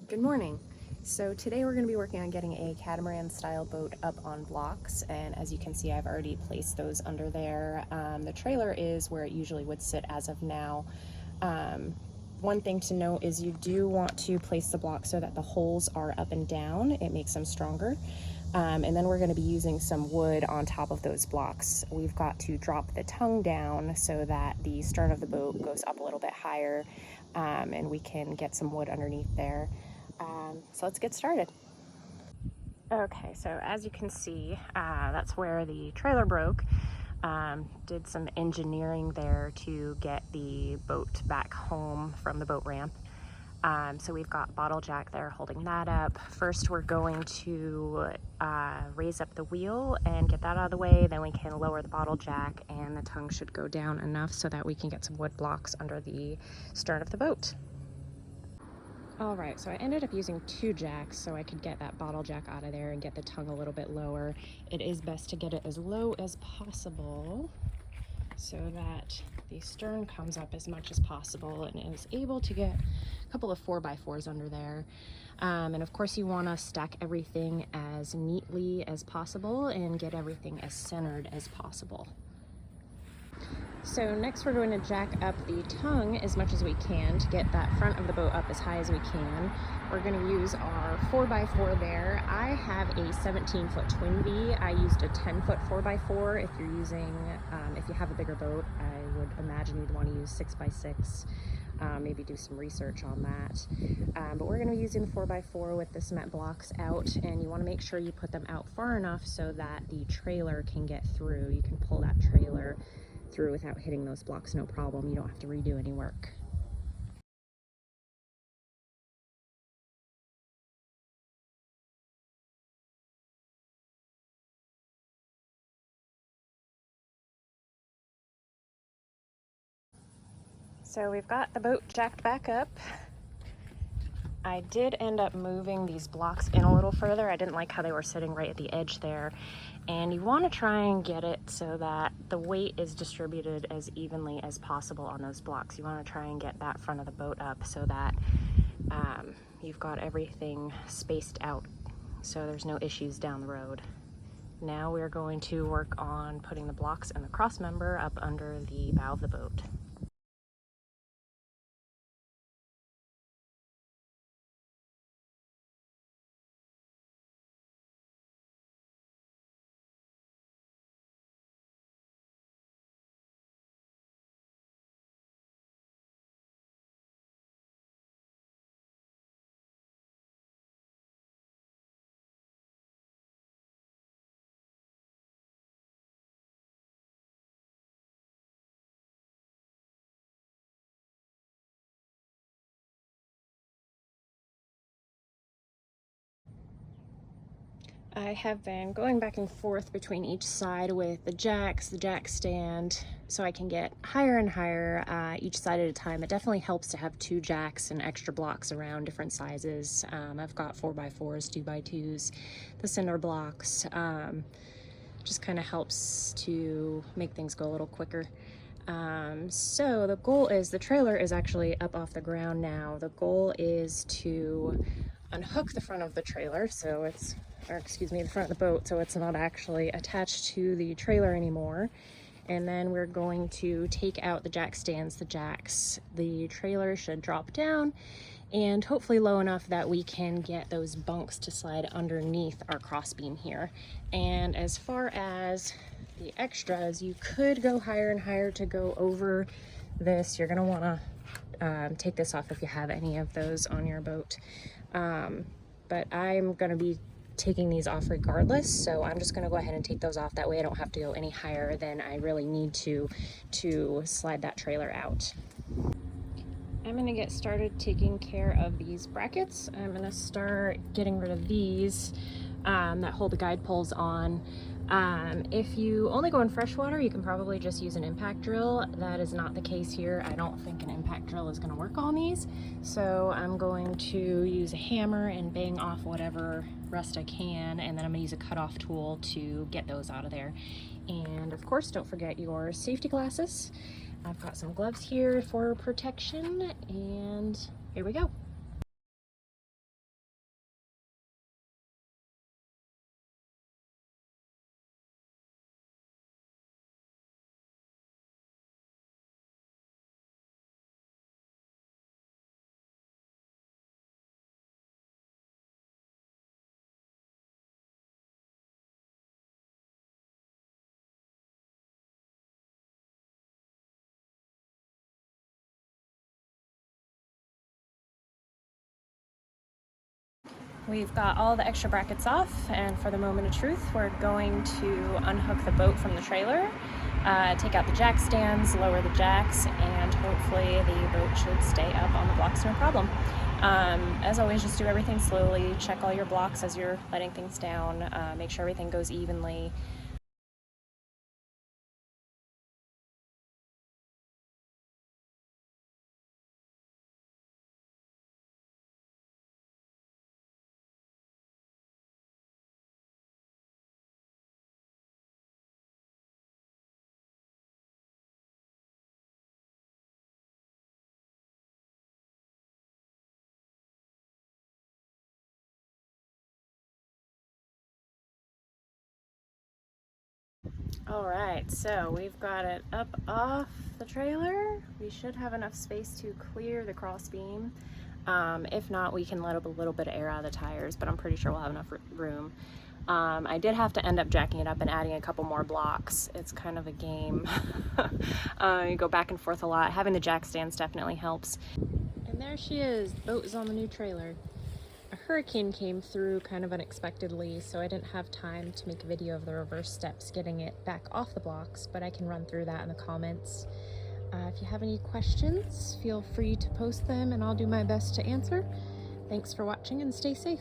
Good morning. So today we're going to be working on getting a catamaran style boat up on blocks, and as you can see I've already placed those under there. The trailer is where it usually would sit as of now. One thing to note is you do want to place the blocks so that the holes are up and down. It makes them stronger. And then we're going to be using some wood on top of those blocks. We've got to drop the tongue down so that the stern of the boat goes up a little bit higher, and we can get some wood underneath there. So let's get started. Okay, so as you can see, that's where the trailer broke. Did some engineering there to get the boat back home from the boat ramp. So we've got bottle jack there holding that up. First we're going to raise up the wheel and get that out of the way, then we can lower the bottle jack and the tongue should go down enough so that we can get some wood blocks under the stern of the boat. Alright, so I ended up using 2 jacks so I could get that bottle jack out of there and get the tongue a little bit lower. It is best to get it as low as possible so that the stern comes up as much as possible and is able to get a couple of 4x4s under there. And of course you want to stack everything as neatly as possible and get everything as centered as possible. So next we're going to jack up the tongue as much as we can to get that front of the boat up as high as we can. We're going to use our 4x4 there. I have a 17-foot Twin Vee. I used a 10-foot 4x4. If you're using, if you have a bigger boat, I would imagine you'd want to use 6x6. Maybe do some research on that. But we're going to be using the 4x4 with the cement blocks out, and you want to make sure you put them out far enough so that the trailer can get through. You can pull that trailer through without hitting those blocks, no problem. You don't have to redo any work. So we've got the boat jacked back up. I did end up moving these blocks in a little further. I didn't like how they were sitting right at the edge there. And you want to try and get it so that the weight is distributed as evenly as possible on those blocks. You want to try and get that front of the boat up so that you've got everything spaced out so there's no issues down the road. Now we're going to work on putting the blocks and the cross member up under the bow of the boat. I have been going back and forth between each side with the jacks, the jack stand, so I can get higher and higher each side at a time. It definitely helps to have 2 jacks and extra blocks around different sizes. I've got 4x4s, 2x2s, the cinder blocks. Just kind of helps to make things go a little quicker. So the goal is, the trailer is actually up off the ground now. The goal is to unhook the front of the trailer, so it's, or excuse me, the front of the boat, so it's not actually attached to the trailer anymore. And then we're going to take out the jack stands, the jacks. The trailer should drop down and hopefully low enough that we can get those bunks to slide underneath our crossbeam here. And as far as the extras, you could go higher and higher to go over this. You're going to want to take this off if you have any of those on your boat. But I'm going to be taking these off regardless, so I'm just going to go ahead and take those off. That way I don't have to go any higher than I really need to slide that trailer out. I'm going to get started taking care of these brackets. I'm going to start getting rid of these that hold the guide poles on. If you only go in freshwater, you can probably just use an impact drill. That is not the case here. I don't think an impact drill is going to work on these, so I'm going to use a hammer and bang off whatever rust I can, and then I'm going to use a cutoff tool to get those out of there. And of course, don't forget your safety glasses. I've got some gloves here for protection, and here we go. We've got all the extra brackets off, and for the moment of truth, we're going to unhook the boat from the trailer, take out the jack stands, lower the jacks, and hopefully the boat should stay up on the blocks no problem. As always, just do everything slowly, check all your blocks as you're letting things down, make sure everything goes evenly. Alright, so we've got it up off the trailer. We should have enough space to clear the cross beam. If not, we can let a little bit of air out of the tires, but I'm pretty sure we'll have enough room. I did have to end up jacking it up and adding a couple more blocks. It's kind of a game. You go back and forth a lot. Having the jack stands definitely helps. And there she is. The boat is on the new trailer. A hurricane came through kind of unexpectedly, so I didn't have time to make a video of the reverse steps getting it back off the blocks, but I can run through that in the comments. If you have any questions, feel free to post them and I'll do my best to answer. Thanks for watching and stay safe.